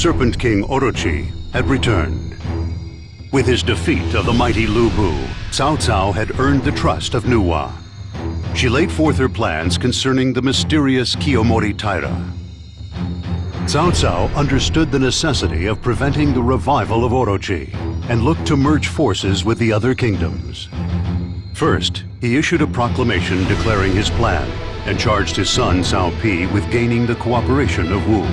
Serpent King Orochi had returned. With his defeat of the mighty Lu Bu, Cao Cao had earned the trust of Nuwa. She laid forth her plans concerning the mysterious Kiyomori Taira. Cao Cao understood the necessity of preventing the revival of Orochi and looked to merge forces with the other kingdoms. First, he issued a proclamation declaring his plan and charged his son Cao Pi with gaining the cooperation of Wu.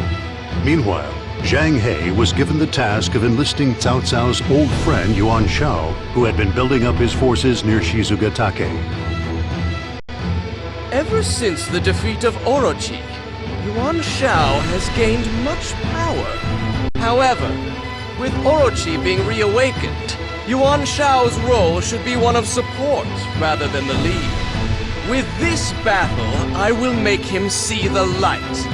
Meanwhile, Zhang He was given the task of enlisting Cao Cao's old friend Yuan Shao, who had been building up his forces near Shizugatake. Ever since the defeat of Orochi, Yuan Shao has gained much power. However, with Orochi being reawakened, Yuan Shao's role should be one of support rather than the lead. With this battle, I will make him see the light.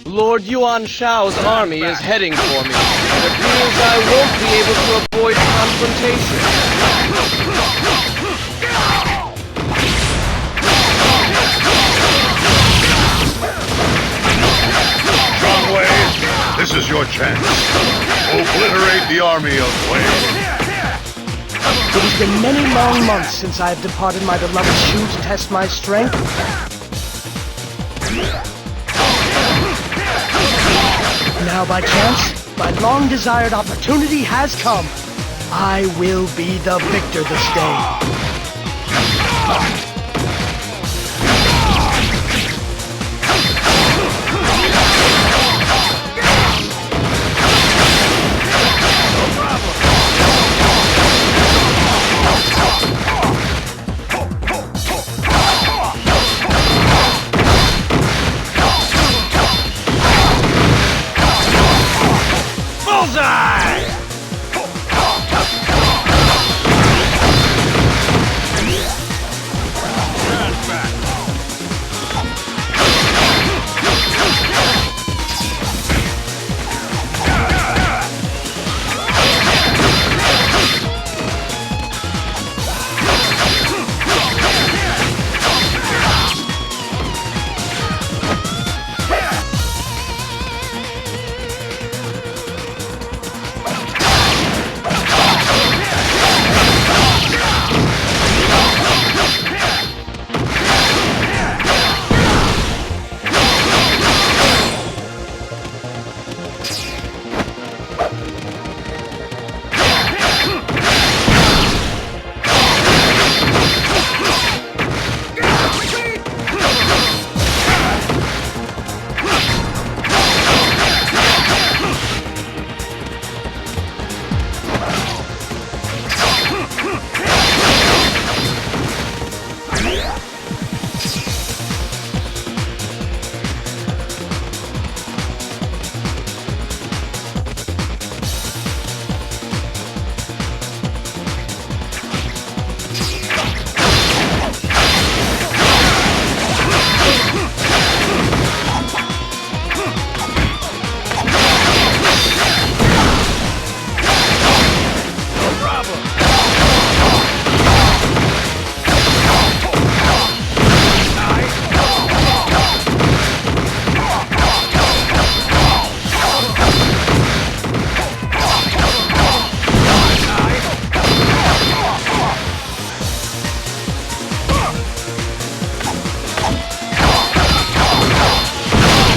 Lord Yuan Shao's army is heading for me. It appears I won't be able to avoid confrontation. Strong Wei, this is your chance. Obliterate the army of Wei. It has been many long months since I have departed my beloved Shu to test my strength. Now, by chance, my long-desired opportunity has come. I will be the victor this day.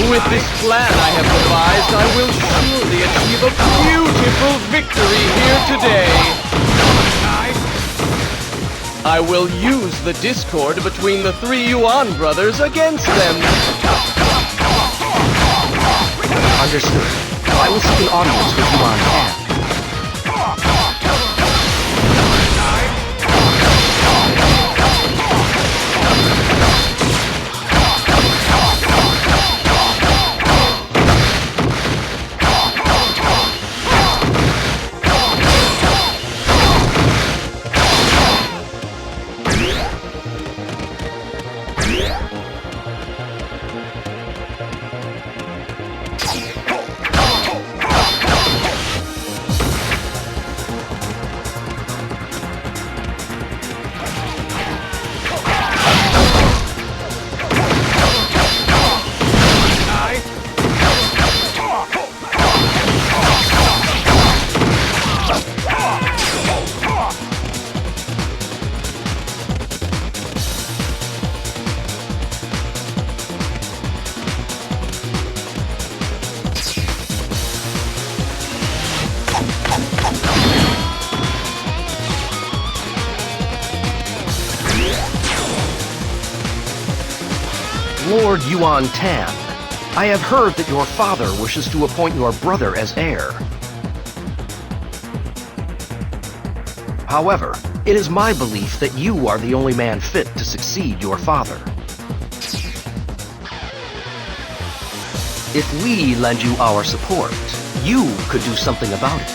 With this plan I have devised, I will surely achieve a beautiful victory here today. I will use the discord between the three Yuan brothers against them. Understood. I will seek an audience with Yuan Pan. Lord Yuan Tan, I have heard that your father wishes to appoint your brother as heir. However, it is my belief that you are the only man fit to succeed your father. If we lend you our support, you could do something about it.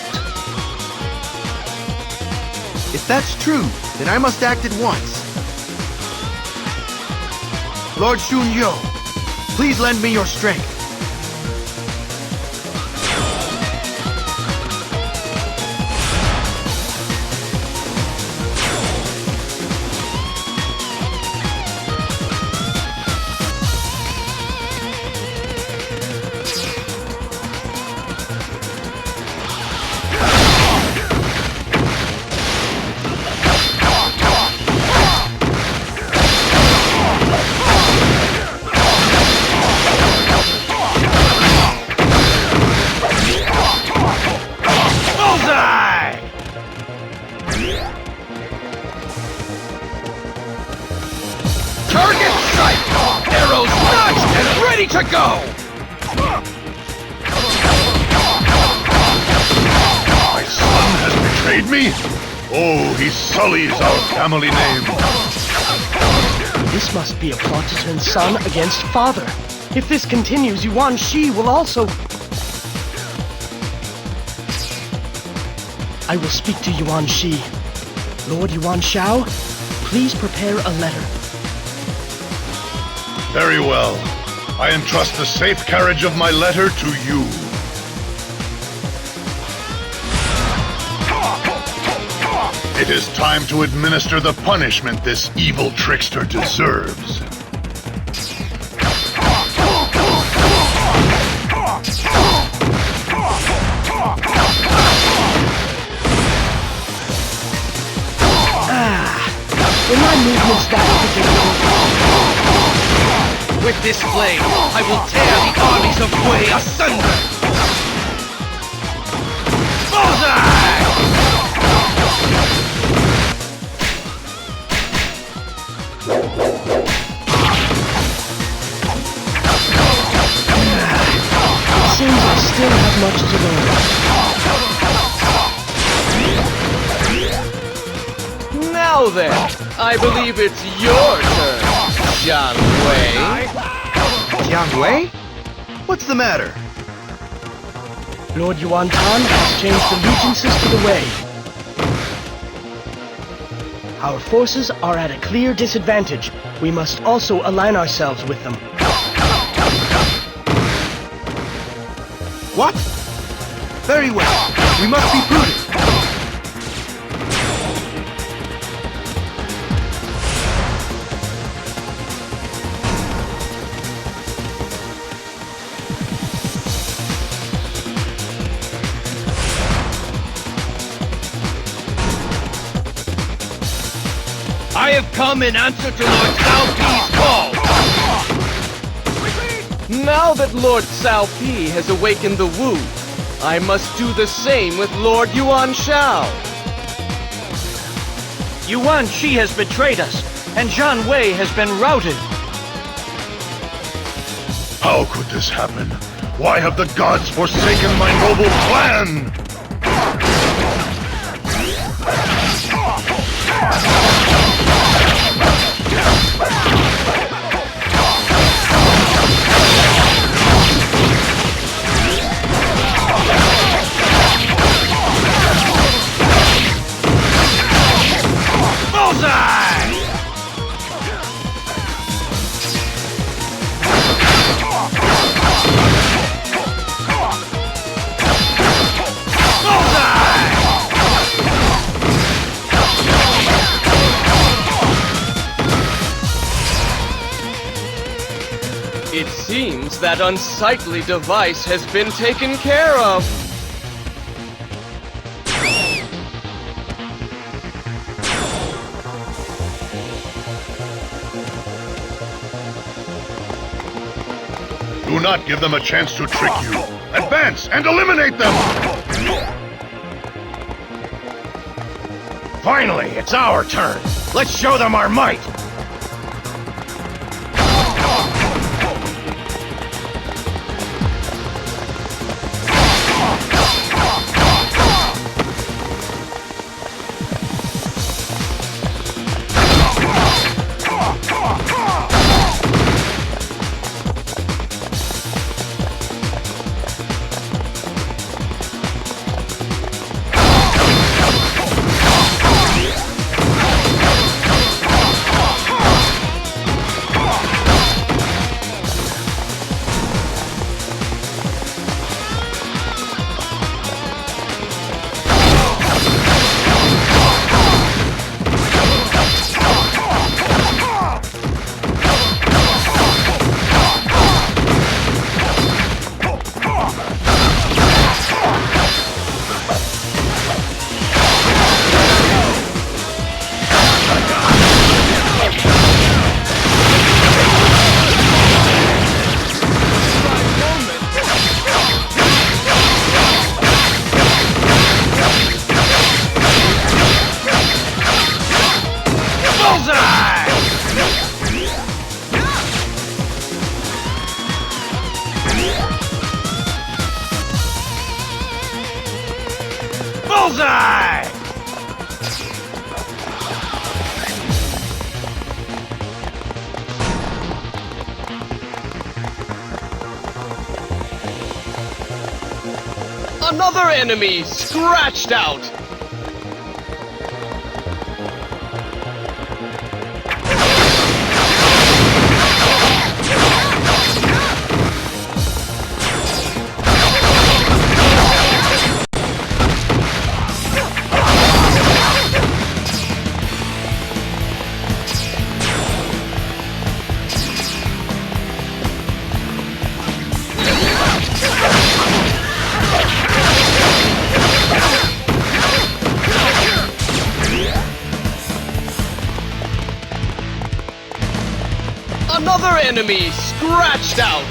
If that's true, then I must act at once. Lord Shunyo, please lend me your strength. Target sight! Arrows notched and ready to go! My son has betrayed me? Oh, he sullies our family name. This must be a plot to turn son against father. If this continues, Yuan Shi will also... I will speak to Yuan Shi. Lord Yuan Shao, please prepare a letter. Very well. I entrust the safe carriage of my letter to you. It is time to administer the punishment this evil trickster deserves. When my movement's that particular... With this blade, I will tear the armies of Wei asunder! Bullseye! It seems I still have much to learn. Now then, I believe it's your turn, Jiang Wei. Jiang Wei? What's the matter? Lord Yuan Tan has changed allegiances to the Wei. Our forces are at a clear disadvantage. We must also align ourselves with them. What? Very well. We must be prudent. I have come in answer to Lord Cao Pi's call! Now that Lord Cao Pi has awakened the Wu, I must do the same with Lord Yuan Shao. Yuan Shi has betrayed us, and Jiang Wei has been routed. How could this happen? Why have the gods forsaken my noble clan? It seems that unsightly device has been taken care of. Do not give them a chance to trick you. Advance and eliminate them! Finally, it's our turn. Let's show them our might. Another enemy scratched out! Another enemy scratched out!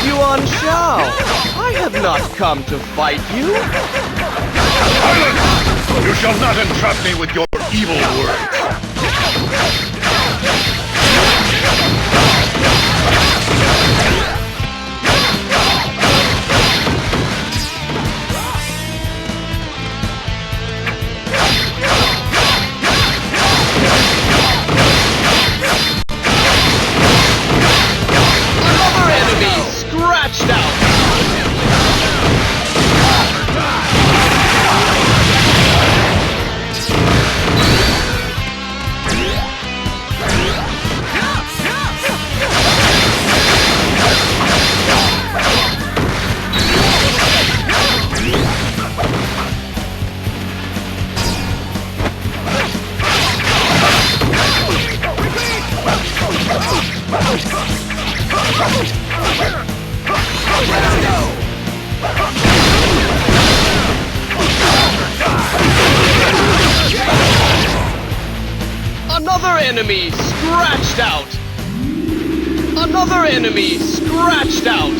Yuan Shao, I have not come to fight you. Silence! You shall not entrap me with your evil words. Another enemy scratched out! Another enemy scratched out! Another enemy scratched out!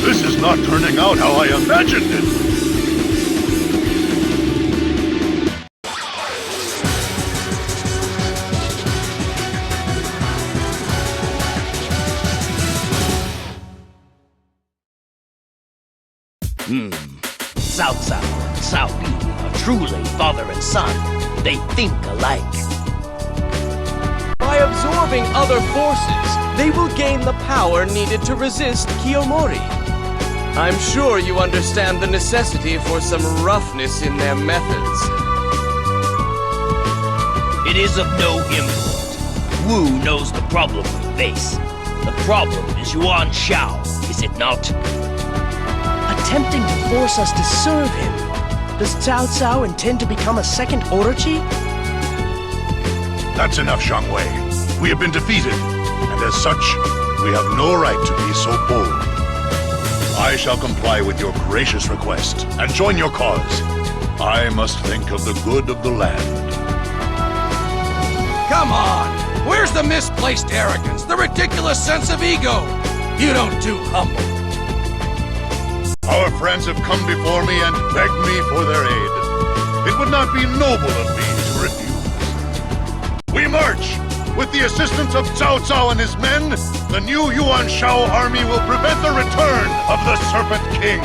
This is not turning out how I imagined it. Cao Cao and Cao Bi are truly father and son. They think alike. By absorbing other forces, they will gain the power needed to resist Kiyomori. I'm sure you understand the necessity for some roughness in their methods. It is of no import. Wu knows the problem we face. The problem is Yuan Shao, is it not? Attempting to force us to serve him. Does Cao Cao intend to become a second Orochi? That's enough, Zhang Wei. We have been defeated, and as such, we have no right to be so bold. I shall comply with your gracious request and join your cause. I must think of the good of the land. Come on! Where's the misplaced arrogance, the ridiculous sense of ego? You don't do humble. Our friends have come before me and begged me for their aid. It would not be noble of me to refuse. We march! With the assistance of Cao Cao and his men, the new Yuan Shao army will prevent the return of the Serpent King.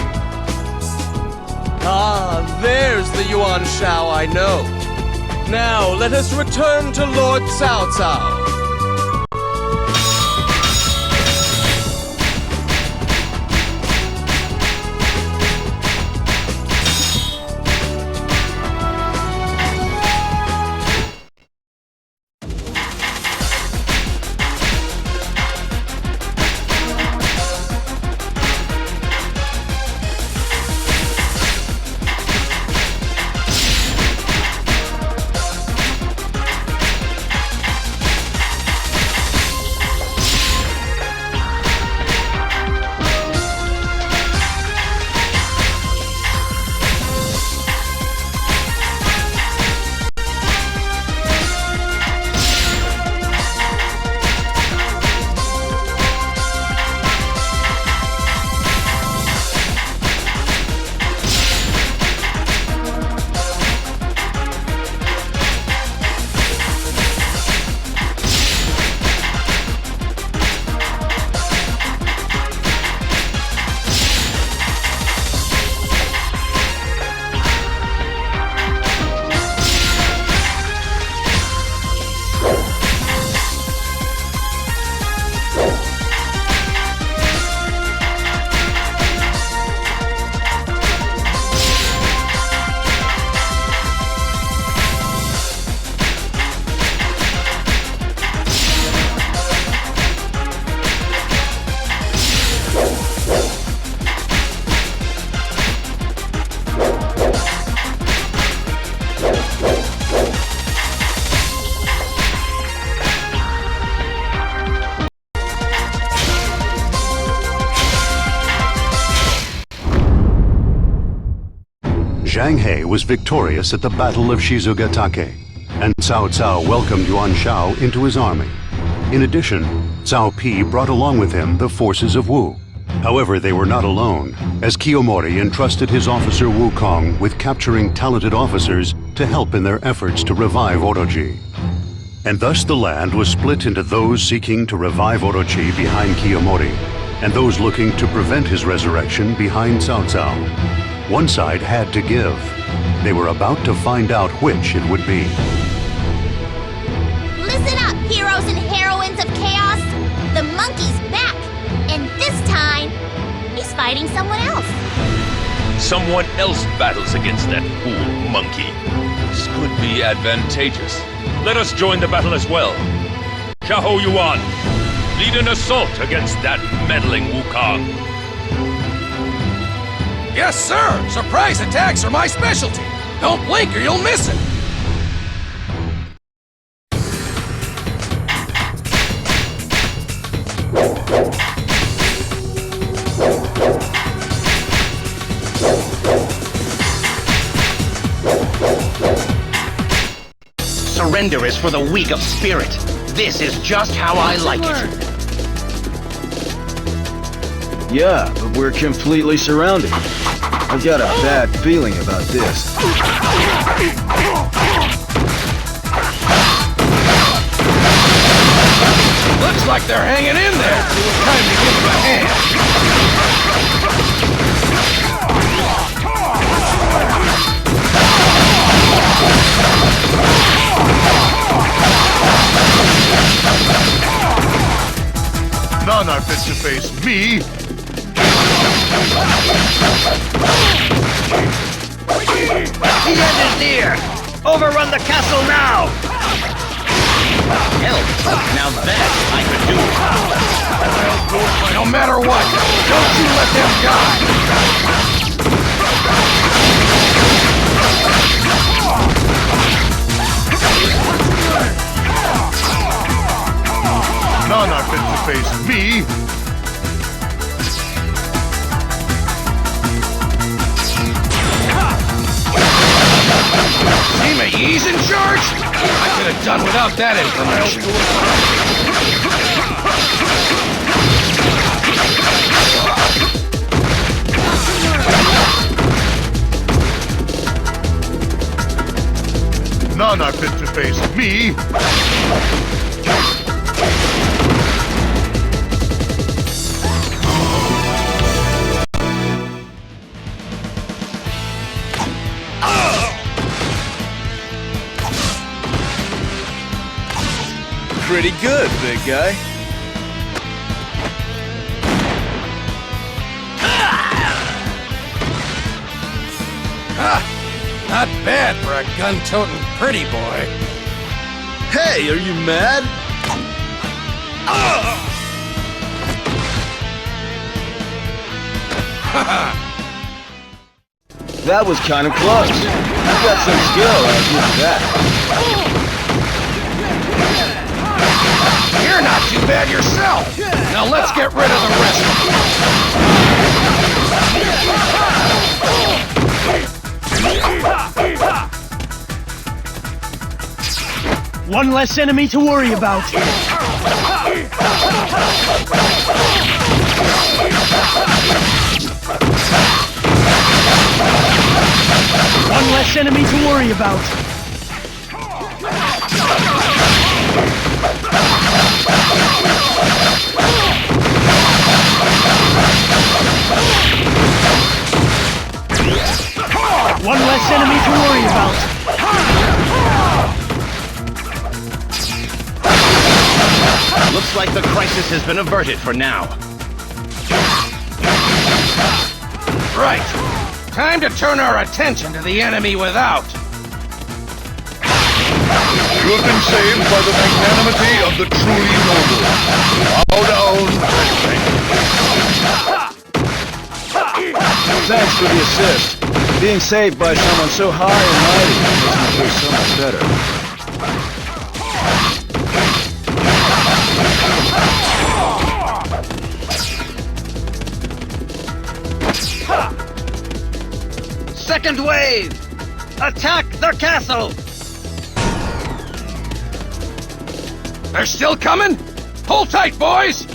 Ah, there's the Yuan Shao I know. Now let us return to Lord Cao Cao. Zhang He was victorious at the Battle of Shizugatake, and Cao Cao welcomed Yuan Shao into his army. In addition, Cao Pi brought along with him the forces of Wu. However, they were not alone, as Kiyomori entrusted his officer Wukong with capturing talented officers to help in their efforts to revive Orochi. And thus the land was split into those seeking to revive Orochi behind Kiyomori, and those looking to prevent his resurrection behind Cao Cao. One side had to give. They were about to find out which it would be. Listen up, heroes and heroines of chaos! The monkey's back! And this time, he's fighting someone else. Someone else battles against that fool monkey. This could be advantageous. Let us join the battle as well. Xiahou Yuan, lead an assault against that meddling Wukong. Yes, sir! Surprise attacks are my specialty! Don't blink or you'll miss it! Surrender is for the weak of spirit. This is just how I like it. Yeah, but we're completely surrounded. I've got a bad feeling about this. Looks like they're hanging in there. Time to give them a hand. None are fit to face me. The end is near! Overrun the castle now! Hell, now that I could do. No matter what, don't you let them die! None are fit to face me. Sima Yi's in charge? I could have done without that information. face me! Pretty good, big guy. Not bad for a gun-toting pretty boy. Hey, are you mad? That was kind of close. You got some skill, I'll give you that. You're not too bad yourself. Now let's get rid of the rest of them. One less enemy to worry about. One less enemy to worry about. One less enemy to worry about. Looks like the crisis has been averted for now. Right. Time to turn our attention to the enemy without. You have been saved by the magnanimity of the truly noble. Bow down. Thanks for the assist. Being saved by someone so high and mighty makes me feel so much better. Second wave! Attack the castle! They're still coming? Hold tight, boys!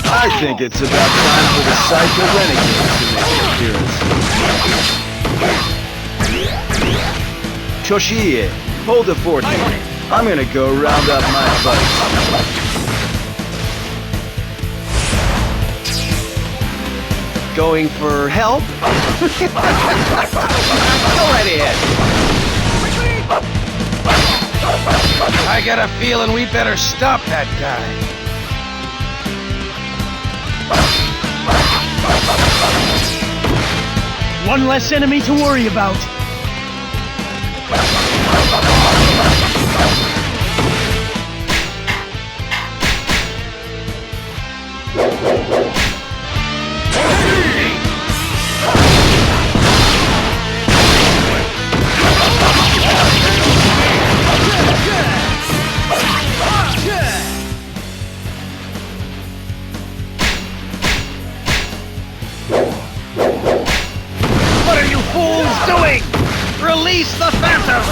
I think it's about time for the Psycho Renegades to make an appearance. Choshie, hold the fort. I'm gonna go round up my buddies. Going for help? Go right ahead. I got a feeling we better stop that guy. One less enemy to worry about. What are you fools doing? Release the Phantom!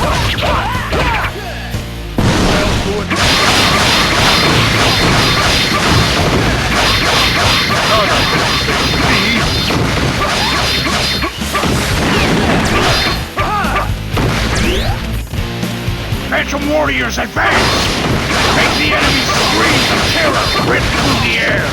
Phantom warriors, advance! Make the enemy's screams of terror rip through the air!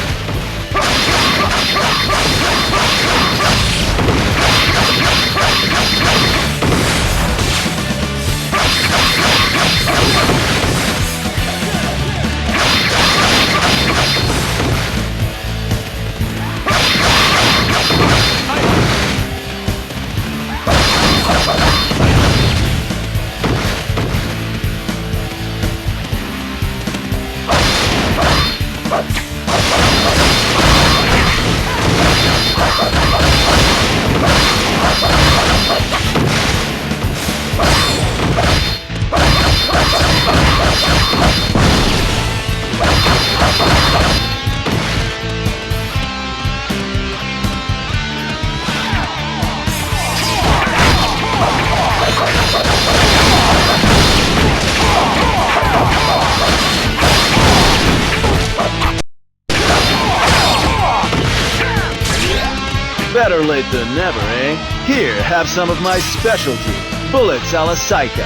Better late than never, eh? Here, have some of my specialty, bullets a la Saika.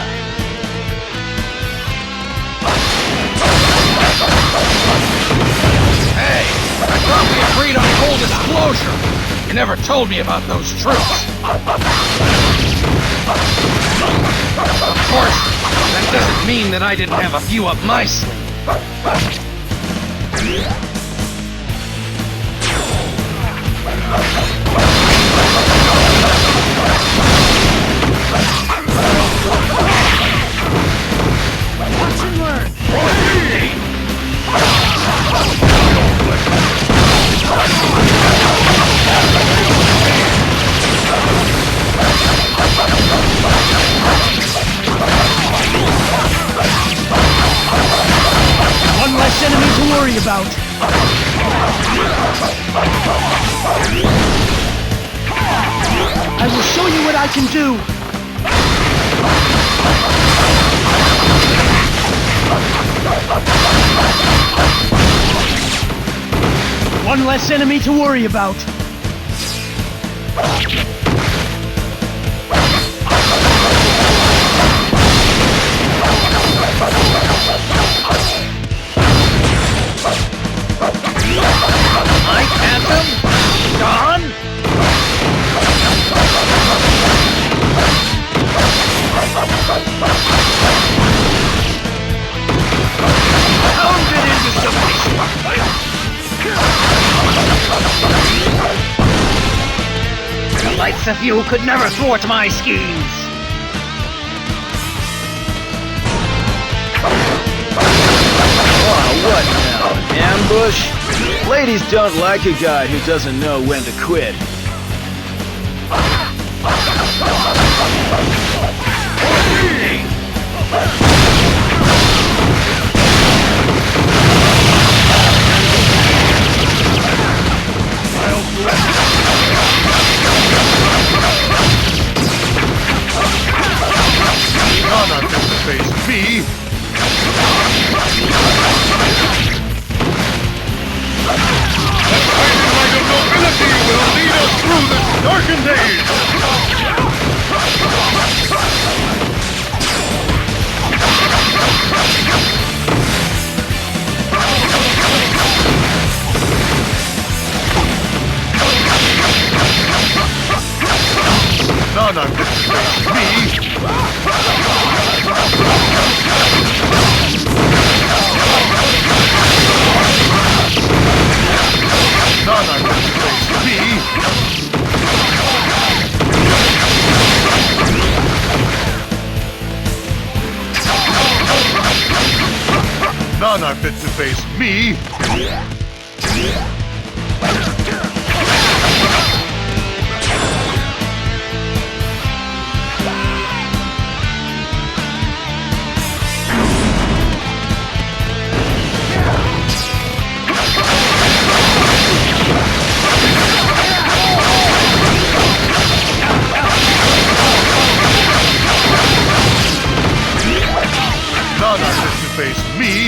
Hey, I thought we agreed on full disclosure. You never told me about those troops. Of course, that doesn't mean that I didn't have a few up my sleeve. Watch and learn. One less enemy to worry about. I will show you what I can do. One less enemy to worry about. My Phantom? Gone? Pounded into submission! The likes of you could never thwart my schemes! Oh, what now? An ambush? Ladies don't like a guy who doesn't know when to quit. None are fit to face me. Fighting like a nobility will lead us through this darkened age. None are fit to face me. None are fit to face me. None are fit to face me. None are fit to face me.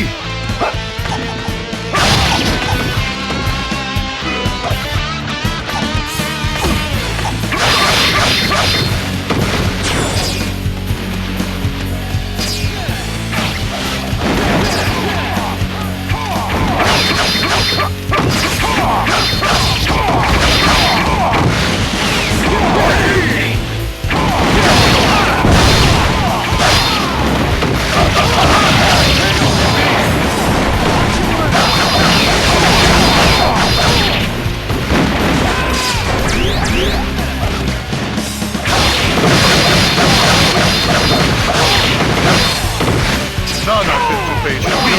None are fit to face me.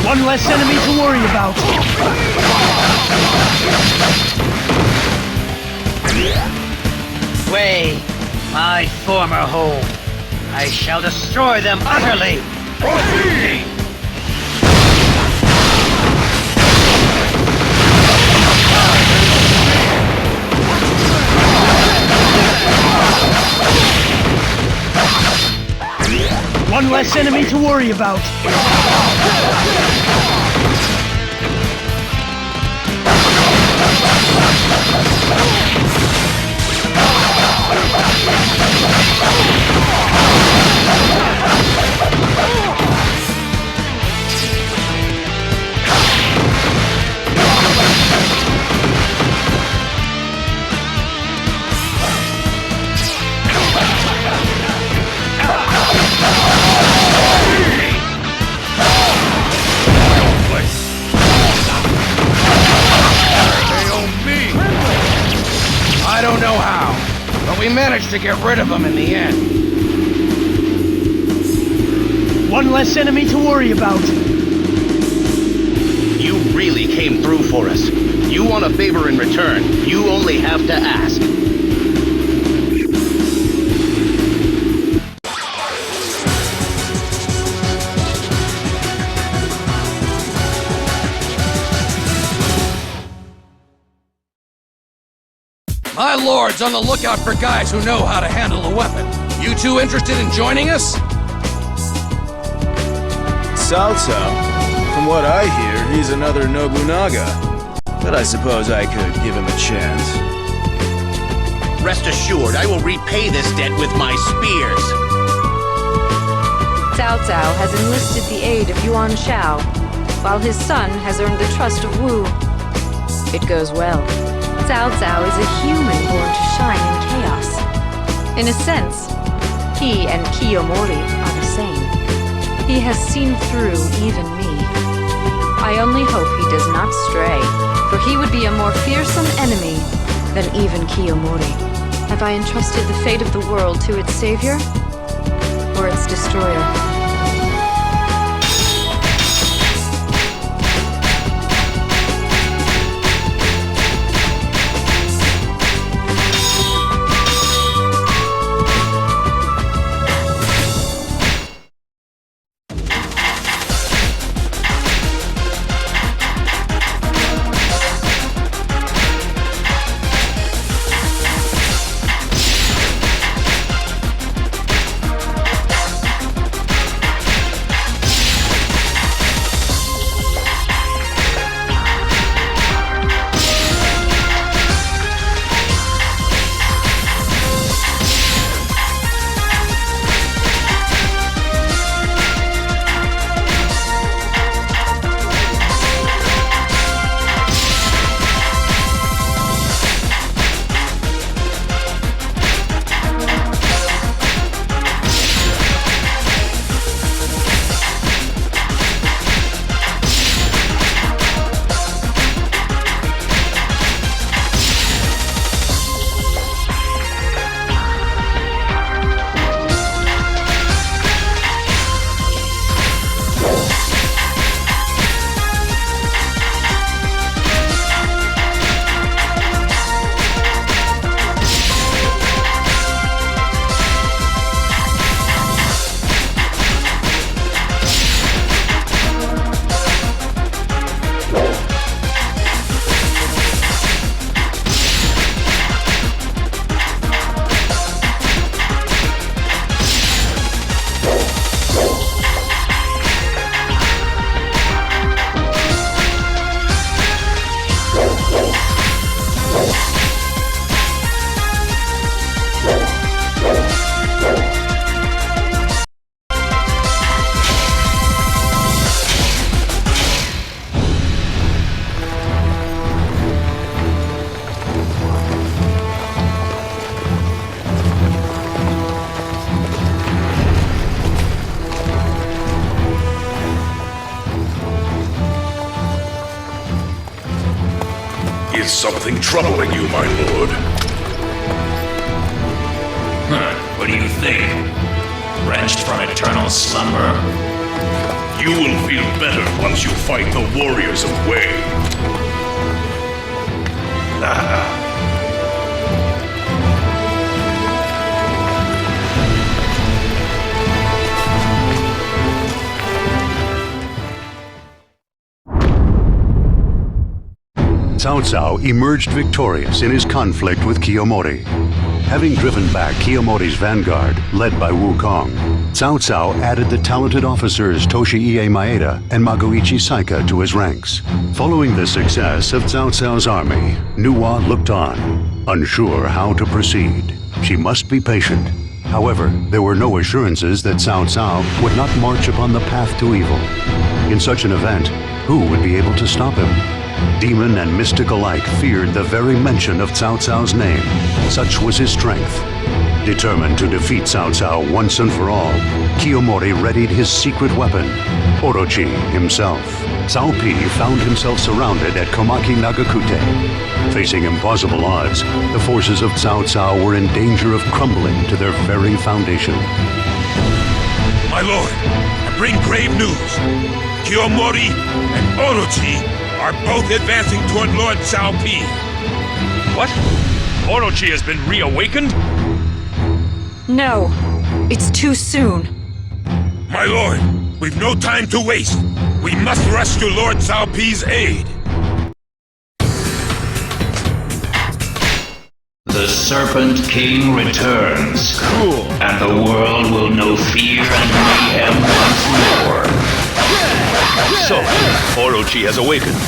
One less enemy to worry about. Way, my former home. I shall destroy them utterly. One less enemy to worry about. I don't know how, but we managed to get rid of him in the end. One less enemy to worry about. You really came through for us. You want a favor in return. You only have to ask. My lord's on the lookout for guys who know how to handle a weapon. You two interested in joining us? Cao Cao? From what I hear, he's another Nobunaga. But I suppose I could give him a chance. Rest assured, I will repay this debt with my spears. Cao Cao has enlisted the aid of Yuan Shao, while his son has earned the trust of Wu. It goes well. Cao Cao is a human born to shine in chaos. In a sense, he and Kiyomori are the same. He has seen through even me. I only hope he does not stray, for he would be a more fearsome enemy than even Kiyomori. Have I entrusted the fate of the world to its savior or its destroyer? Is something troubling you, my lord? What do you think? Wrenched from eternal slumber? You will feel better once you fight the warriors of Wei. Cao Cao emerged victorious in his conflict with Kiyomori. Having driven back Kiyomori's vanguard, led by Wukong, Cao Cao added the talented officers Toshiie Maeda and Magoichi Saika to his ranks. Following the success of Cao Cao's army, Nuwa looked on, unsure how to proceed. She must be patient. However, there were no assurances that Cao Cao would not march upon the path to evil. In such an event, who would be able to stop him? Demon and mystic alike feared the very mention of Cao Cao's name. Such was his strength. Determined to defeat Cao Cao once and for all, Kiyomori readied his secret weapon, Orochi himself. Cao Pi found himself surrounded at Komaki Nagakute. Facing impossible odds, the forces of Cao Cao were in danger of crumbling to their very foundation. My lord, I bring grave news. Kiyomori and Orochi are both advancing toward Lord Cao Pi. What? Orochi has been reawakened? No, it's too soon. My lord, we've no time to waste. We must rush to Lord Cao Pi's aid. The Serpent King returns. Cool. And the world will know fear and mayhem once more. So, Orochi has awakened.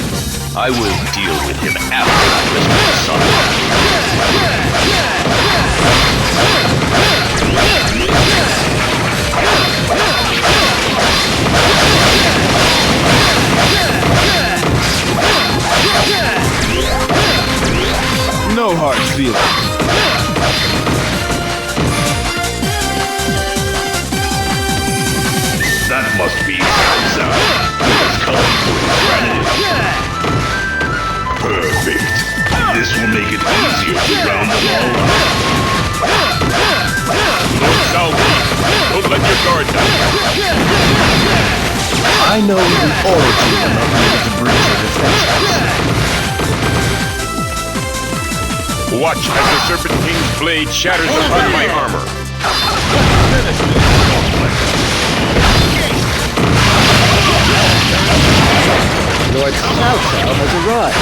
I will deal with him after Christmas Sun. No hard feelings. That must be Cao. It's coming for gratitude. Perfect. This will make it easier to round them all up. Lord Cao Pi, don't let your guard down. I know even Orochi will not be able to breach your defenses. Watch as the Serpent King's blade shatters upon my armor. Lord Cao Cao has arrived.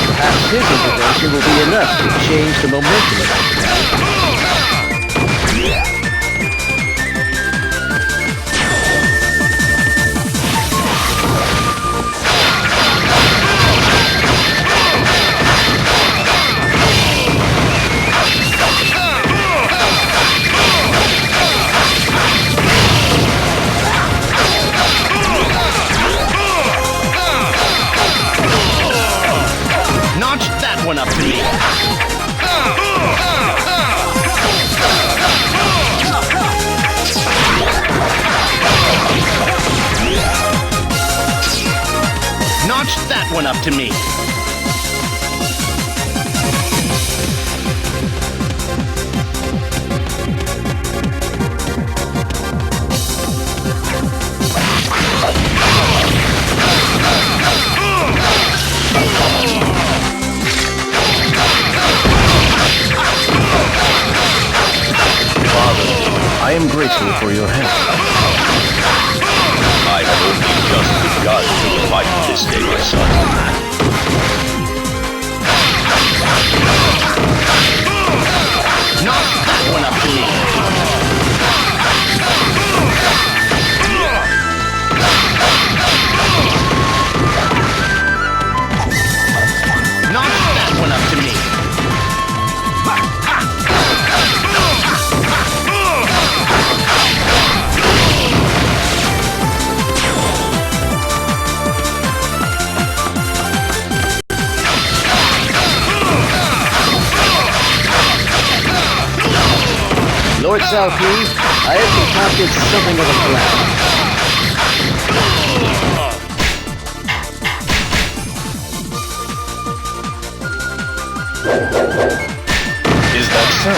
Perhaps his intervention will be enough to change the momentum of the Notch that one up to me. Notch that one up to me. I am grateful for your help. I have only just begun to fight this day, my son. Knock that one up to me. Knock that one up to me. Lord Cao Pi, I have concocted something of a plan. Is that so?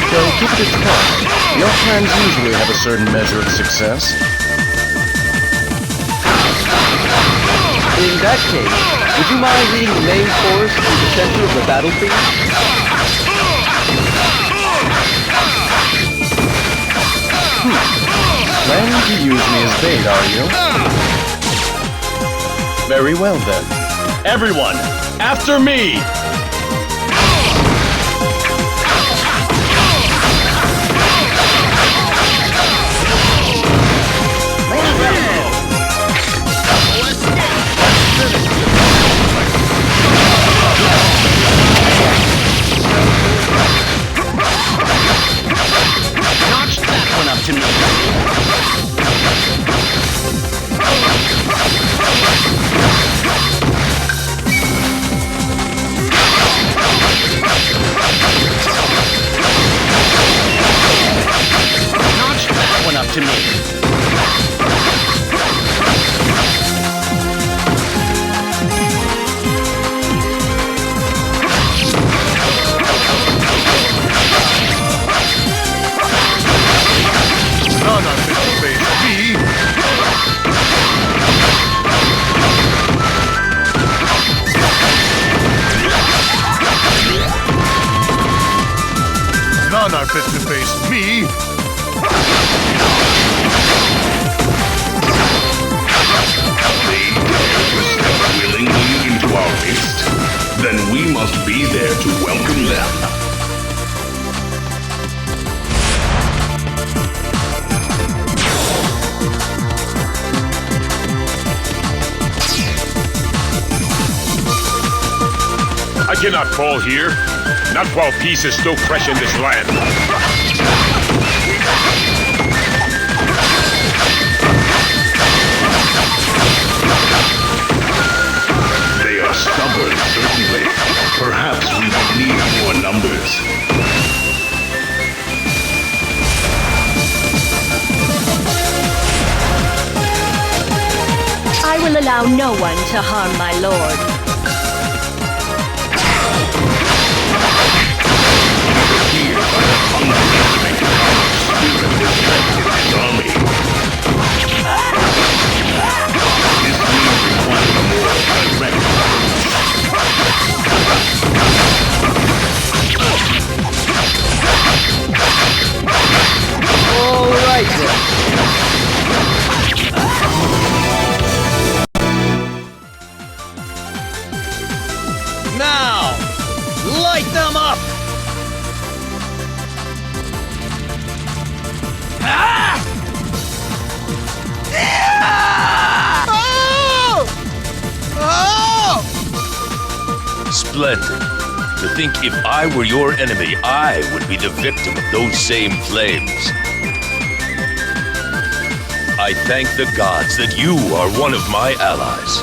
Well, keep it at time. Your plans usually have a certain measure of success. In that case, would you mind leading the main force to the center of the battlefield? Planning to use me as bait, are you? Very well then. Everyone, after me! to me. None are fit to face me. None are fit to face me. They dare to step willingly into our midst? Then we must be there to welcome them. I cannot fall here. Not while peace is still fresh in this land. They are stubborn, certainly. Perhaps we will need more numbers. I will allow no one to harm my lord. All right then. Now, light them up! Ah! Yeah! Oh! Oh! Splendid. To think if I were your enemy, I would be the victim of those same flames. I thank the gods that you are one of my allies.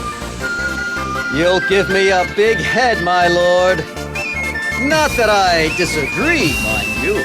You'll give me a big head, my lord. Not that I disagree, mind you.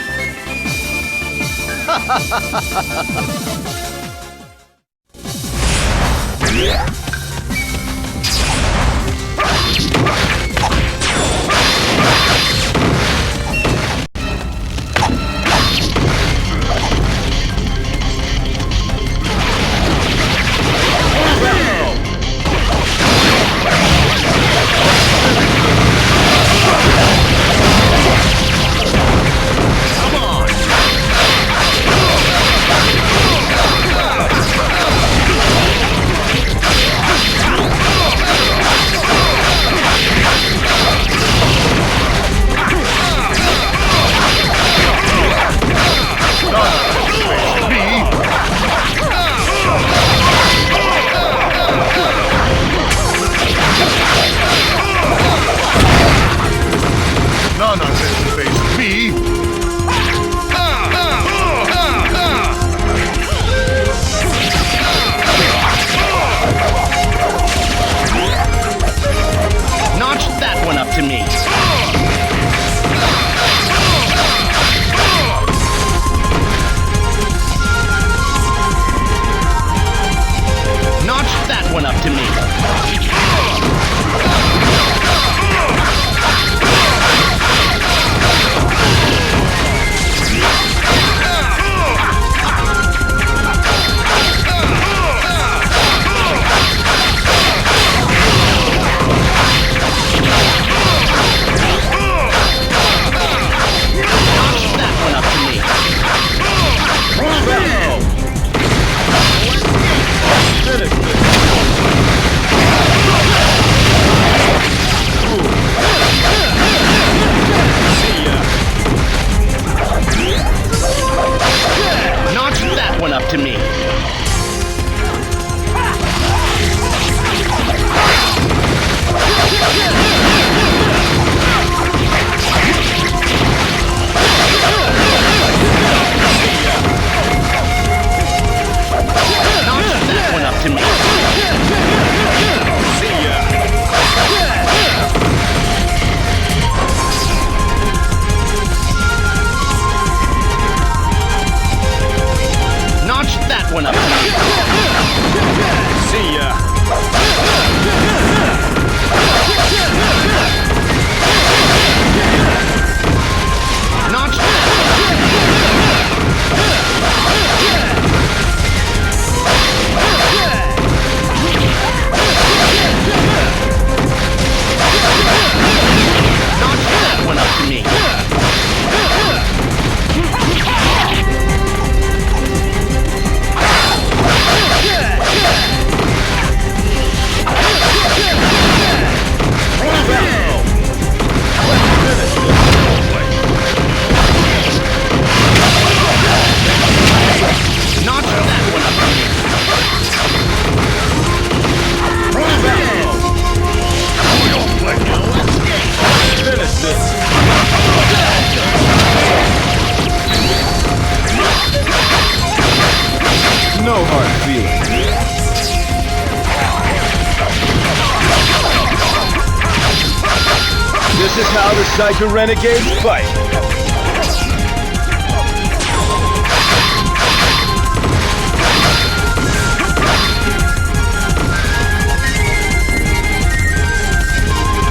This is how the Psycho Renegades fight.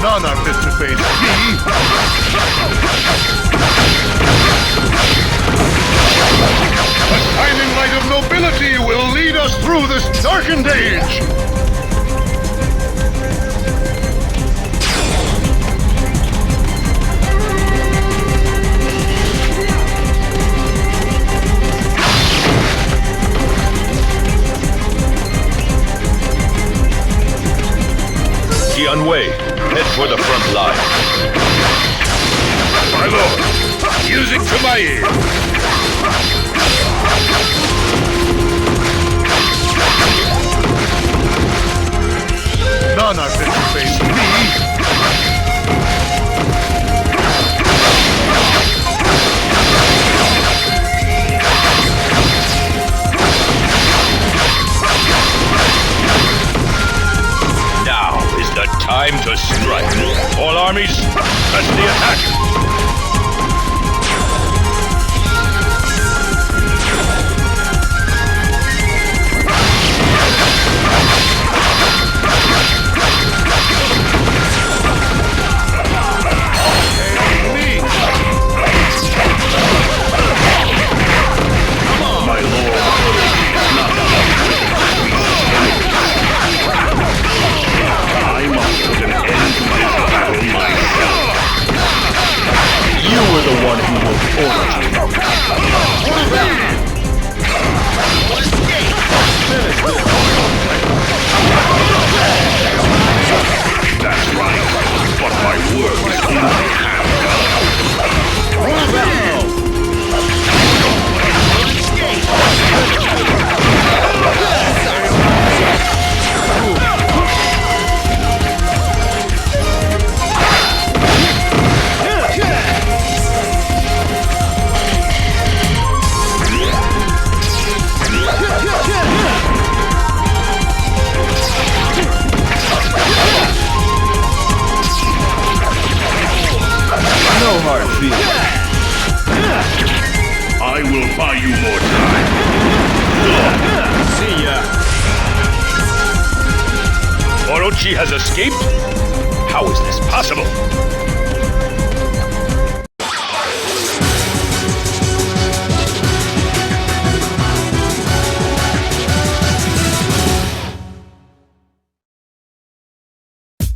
None are fit to face me. A shining light of nobility will lead us through this darkened age. Jianwei, head for the front line. My lord, music to my ears. None are fit to face me. The time to strike. All armies, press the attack. My lord, not I must put an end to this battle myself. You were the one who woke Orochi. That's right, but my work is only half done. No hard feelings. I will buy you more time. See ya. Orochi has escaped? How is this possible?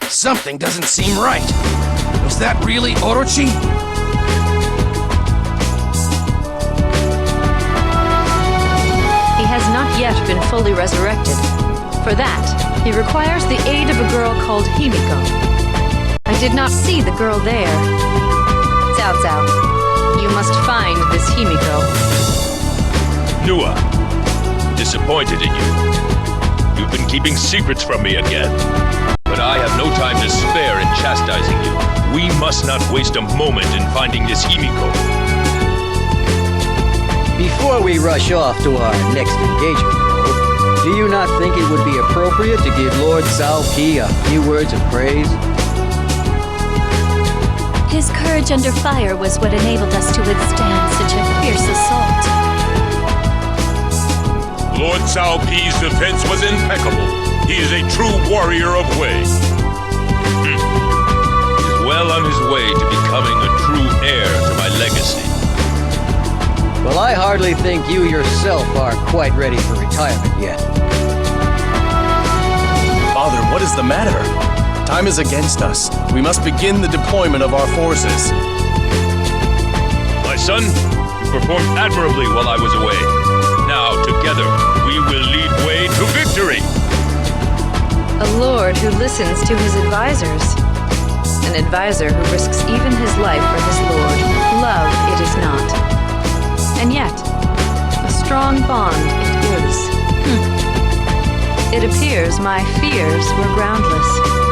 Something doesn't seem right. Was that really Orochi? He has not yet been fully resurrected. For that, he requires the aid of a girl called Himiko. I did not see the girl there. Cao Cao, you must find this Himiko. Nuwa, disappointed in you. You've been keeping secrets from me again. But I have no time to spare in chastising you. We must not waste a moment in finding this Himiko. Before we rush off to our next engagement, though, do you not think it would be appropriate to give Lord Cao Pi a few words of praise? His courage under fire was what enabled us to withstand such a fierce assault. Lord Cao Pi's defense was impeccable. He is a true warrior of Wei. He is well on his way to becoming a true heir to my legacy. Well, I hardly think you yourself are quite ready for retirement yet. Father, what is the matter? Time is against us. We must begin the deployment of our forces. My son, you performed admirably while I was away. Now, together, we will lead Wei to victory. A lord who listens to his advisors. An advisor who risks even his life for his lord. Love it is not. And yet, a strong bond it is. It appears my fears were groundless.